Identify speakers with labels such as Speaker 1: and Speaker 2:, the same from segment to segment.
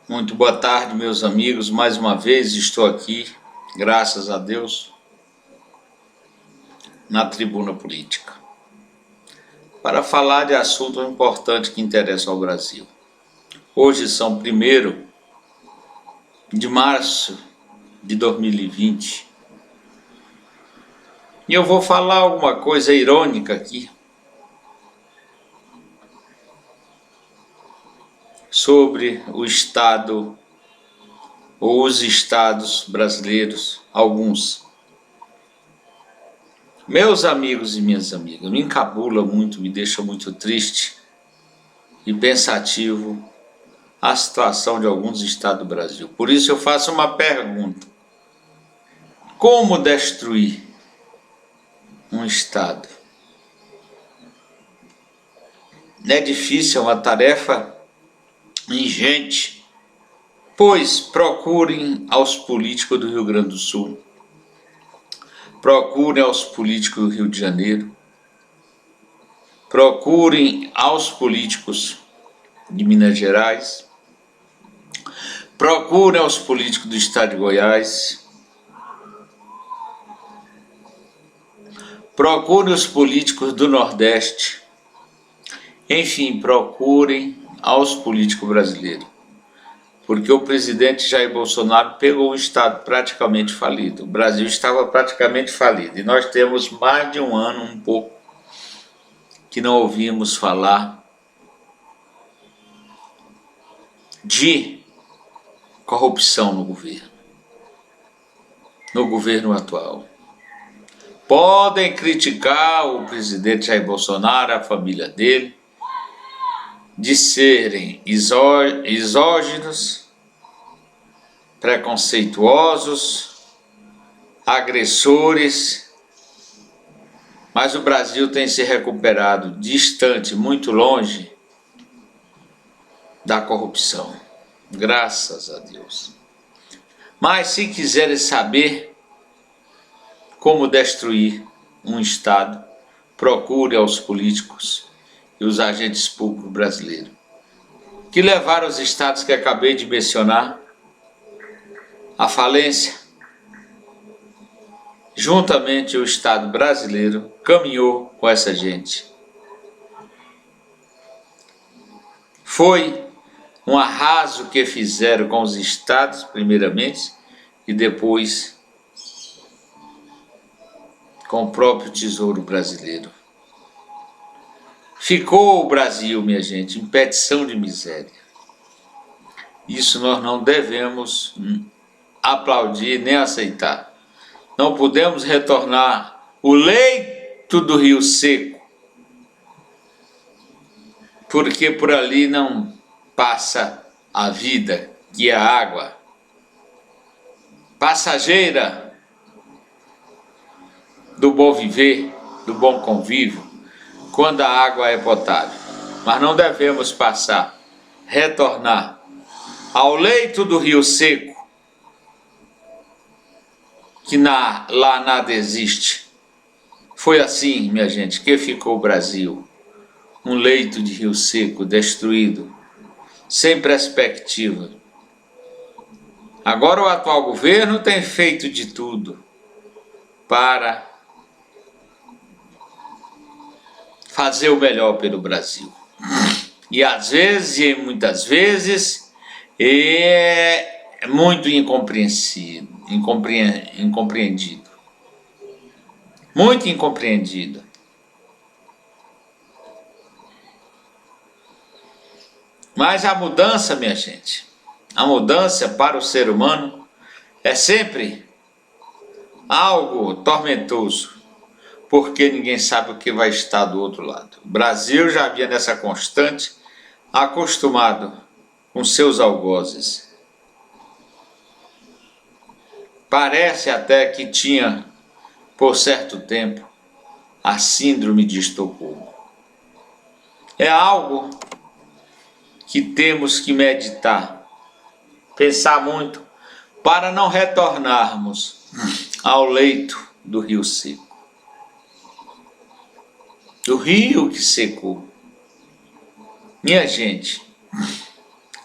Speaker 1: Muito boa tarde, meus amigos. Mais uma vez estou aqui, graças a Deus, na tribuna política, para falar de assunto importante que interessa ao Brasil. Hoje são 1º de março de 2020 e eu vou falar alguma coisa irônica aqui sobre o Estado ou os estados brasileiros, alguns. Meus amigos e minhas amigas, me encabula muito, me deixa muito triste e pensativo a situação de alguns estados do Brasil. Por isso eu faço uma pergunta: como destruir um estado? É difícil, é uma tarefa ingente, pois procurem aos políticos do Rio Grande do Sul, procurem aos políticos do Rio de Janeiro, procurem aos políticos de Minas Gerais, procurem aos políticos do estado de Goiás, procurem os políticos do Nordeste, enfim, procurem aos políticos brasileiros, porque o presidente Jair Bolsonaro pegou um estado praticamente falido. O Brasil estava praticamente falido e nós temos mais de um ano, um pouco, que não ouvimos falar de corrupção no governo atual. Podem criticar o presidente Jair Bolsonaro, a família dele, de serem exógenos, preconceituosos, agressores, mas o Brasil tem se recuperado distante, muito longe da corrupção, graças a Deus. Mas se quiserem saber como destruir um estado, procure aos políticos e os agentes públicos brasileiros, que levaram os estados que acabei de mencionar à falência. Juntamente o Estado brasileiro caminhou com essa gente. Foi um arraso que fizeram com os estados, primeiramente, e depois com o próprio Tesouro Brasileiro. Ficou o Brasil, minha gente, em petição de miséria. Isso nós não devemos aplaudir nem aceitar. Não podemos retornar o leito do Rio Seco, porque por ali não passa a vida, que é a água passageira do bom viver, do bom convívio, quando a água é potável. Mas não devemos retornar ao leito do Rio Seco, que lá nada existe. Foi assim, minha gente, que ficou o Brasil, um leito de rio seco, destruído, sem perspectiva. Agora o atual governo tem feito de tudo para fazer o melhor pelo Brasil. E às vezes, e muitas vezes, é muito incompreendido. Muito incompreendido. Mas a mudança, minha gente, a mudança para o ser humano é sempre algo tormentoso, porque ninguém sabe o que vai estar do outro lado. O Brasil já havia nessa constante, acostumado com seus algozes. Parece até que tinha, por certo tempo, a síndrome de Estocolmo. É algo que temos que meditar, pensar muito, para não retornarmos ao leito do rio seco. Do rio que secou. Minha gente,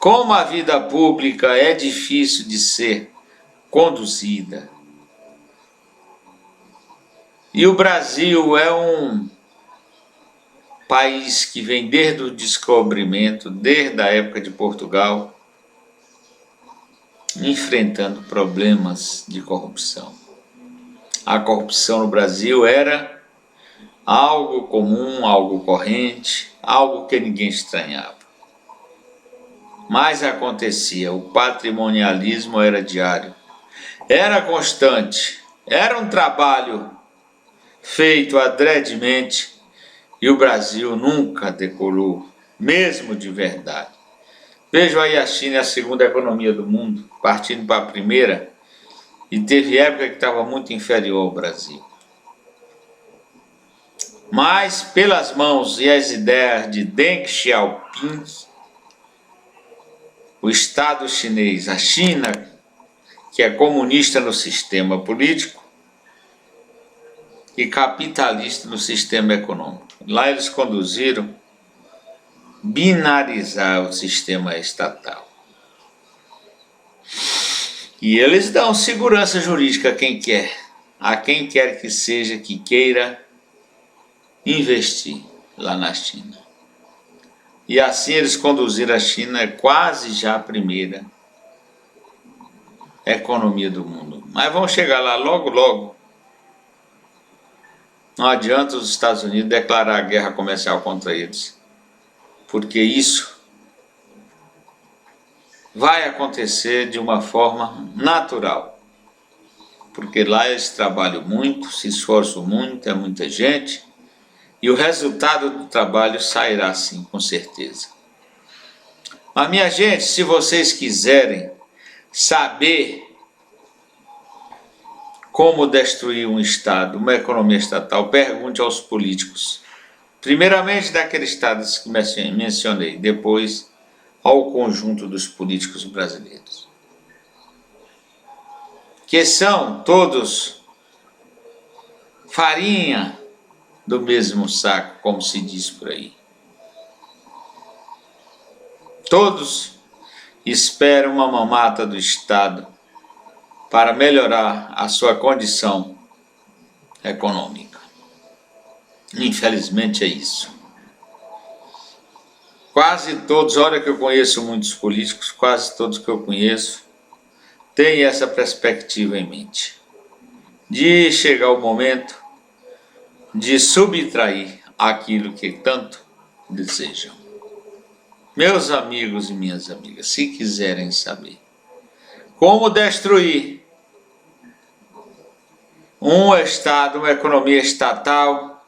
Speaker 1: Como a vida pública é difícil de ser conduzida. E o Brasil é um país que vem desde o descobrimento, desde a época de Portugal, enfrentando problemas de corrupção. A corrupção no Brasil era algo comum, algo corrente, algo que ninguém estranhava. Mas acontecia, o patrimonialismo era diário, era constante, era um trabalho feito adredemente e o Brasil nunca decolou, mesmo de verdade. Vejo aí a China, a segunda economia do mundo, partindo para a primeira, e teve época que estava muito inferior ao Brasil. Mas pelas mãos e as ideias de Deng Xiaoping, o Estado chinês, a China, que é comunista no sistema político e capitalista no sistema econômico. Lá eles conduziram binarizar o sistema estatal. E eles dão segurança jurídica a quem quer que seja que queira investir lá na China. E assim eles conduziram a China quase já a primeira economia do mundo. Mas vão chegar lá logo, logo. Não adianta os Estados Unidos declarar a guerra comercial contra eles, porque isso vai acontecer de uma forma natural, porque lá eles trabalham muito, se esforçam muito, é muita gente, e o resultado do trabalho sairá sim, com certeza. Mas minha gente, se vocês quiserem saber como destruir um Estado, uma economia estatal, pergunte aos políticos. Primeiramente daqueles estados que mencionei, depois ao conjunto dos políticos brasileiros. Que são todos farinha do mesmo saco, como se diz por aí. Todos esperam uma mamata do Estado para melhorar a sua condição econômica. Infelizmente é isso. Quase todos, olha que eu conheço muitos políticos, quase todos que eu conheço, têm essa perspectiva em mente. De chegar o momento de subtrair aquilo que tanto desejam. Meus amigos e minhas amigas, se quiserem saber como destruir um Estado, uma economia estatal,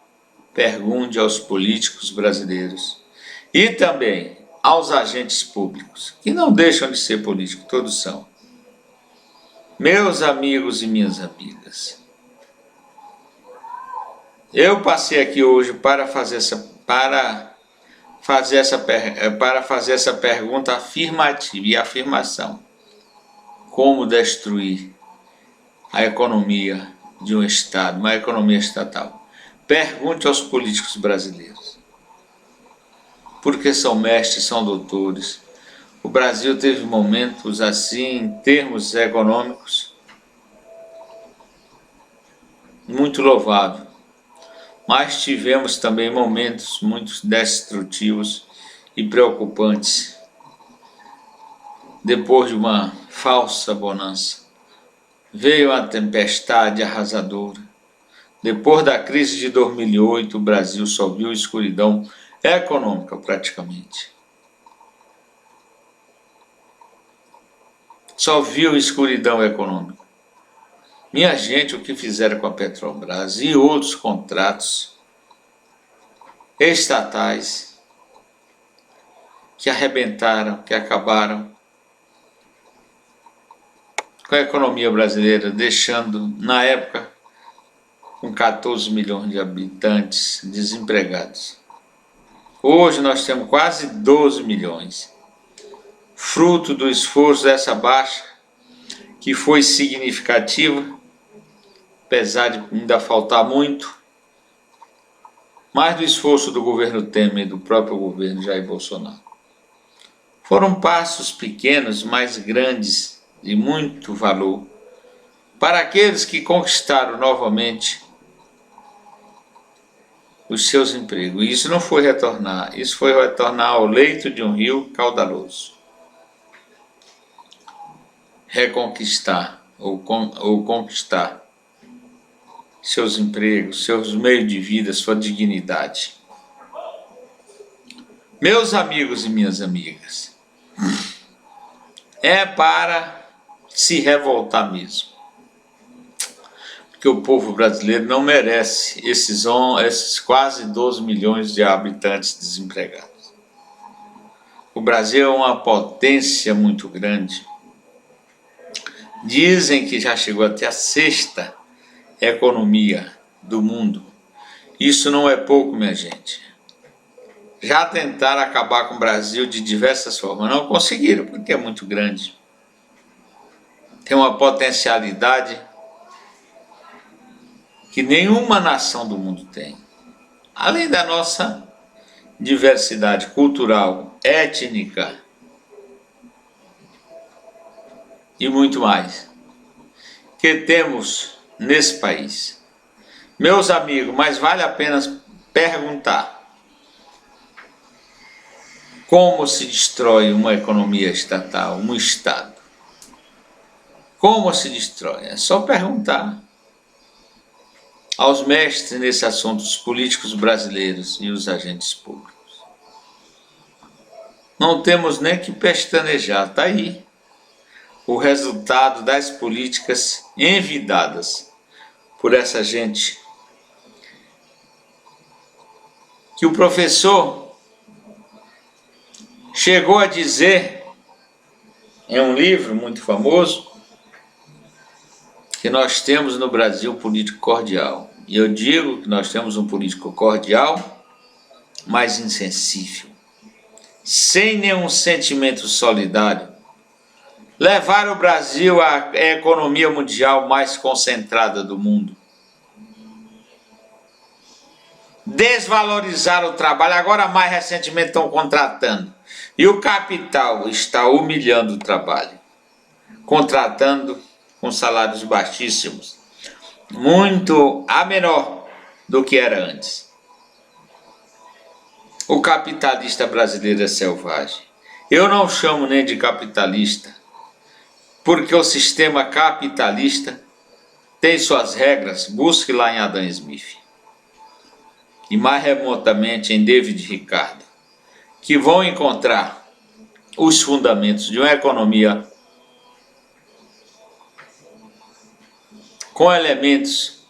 Speaker 1: pergunte aos políticos brasileiros e também aos agentes públicos, que não deixam de ser políticos, todos são. Meus amigos e minhas amigas, eu passei aqui hoje para fazer essa pergunta afirmativa e afirmação. Como destruir a economia de um Estado, uma economia estatal? Pergunte aos políticos brasileiros. Porque são mestres, são doutores. O Brasil teve momentos assim, em termos econômicos, muito louvável. Mas tivemos também momentos muito destrutivos e preocupantes. Depois de uma falsa bonança, veio a tempestade arrasadora. Depois da crise de 2008, o Brasil só viu escuridão econômica praticamente. Só viu escuridão econômica. Minha gente, o que fizeram com a Petrobras e outros contratos estatais que arrebentaram, que acabaram com a economia brasileira, deixando, na época, com 14 milhões de habitantes desempregados. Hoje nós temos quase 12 milhões. Fruto do esforço dessa baixa, que foi significativa, apesar de ainda faltar muito, mas do esforço do governo Temer e do próprio governo Jair Bolsonaro. Foram passos pequenos, mas grandes, de muito valor, para aqueles que conquistaram novamente os seus empregos. E isso não foi retornar, isso foi retornar ao leito de um rio caudaloso. Reconquistar ou conquistar seus empregos, seus meios de vida, sua dignidade. Meus amigos e minhas amigas, é para se revoltar mesmo, porque o povo brasileiro não merece esses quase 12 milhões de habitantes desempregados. O Brasil é uma potência muito grande. Dizem que já chegou até a 6ª economia do mundo. Isso não é pouco, minha gente. Já tentaram acabar com o Brasil de diversas formas, não conseguiram, porque é muito grande. Tem uma potencialidade que nenhuma nação do mundo tem. Além da nossa diversidade cultural, étnica e muito mais que temos nesse país. Meus amigos, mas vale a pena perguntar: como se destrói uma economia estatal, um Estado? Como se destrói? É só perguntar aos mestres nesse assunto, os políticos brasileiros e os agentes públicos. Não temos nem que pestanejar, está aí o resultado das políticas envidadas por essa gente, que o professor chegou a dizer em um livro muito famoso que nós temos no Brasil político cordial. E eu digo que nós temos um político cordial, mas insensível, sem nenhum sentimento solidário. Levar o Brasil à economia mundial mais concentrada do mundo. Desvalorizar o trabalho. Agora, mais recentemente, estão contratando. E o capital está humilhando o trabalho, contratando com salários baixíssimos, muito a menor do que era antes. O capitalista brasileiro é selvagem. Eu não chamo nem de capitalista, porque o sistema capitalista tem suas regras. Busque lá em Adam Smith e mais remotamente em David Ricardo, que vão encontrar os fundamentos de uma economia com elementos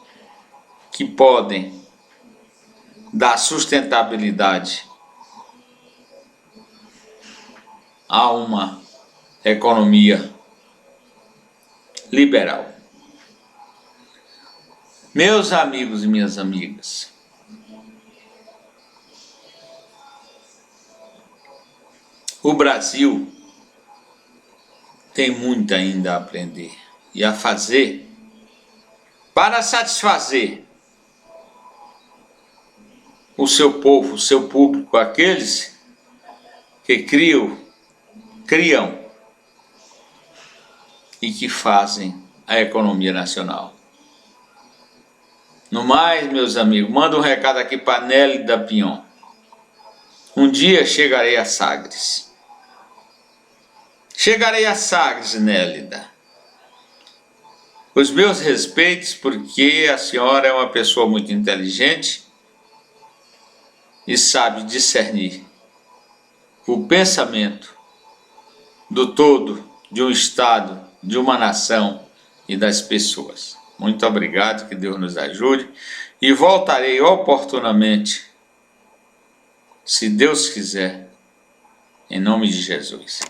Speaker 1: que podem dar sustentabilidade a uma economia liberal. Meus amigos e minhas amigas, o Brasil tem muito ainda a aprender e a fazer para satisfazer o seu povo, o seu público, aqueles que criam e que fazem a economia nacional. No mais, meus amigos, manda um recado aqui para Nélida Pinhon. Um dia chegarei a Sagres. Chegarei a Sagres, Nélida. Os meus respeitos, porque a senhora é uma pessoa muito inteligente e sabe discernir o pensamento do todo, de um Estado, de uma nação e das pessoas. Muito obrigado, que Deus nos ajude, e voltarei oportunamente, se Deus quiser, em nome de Jesus.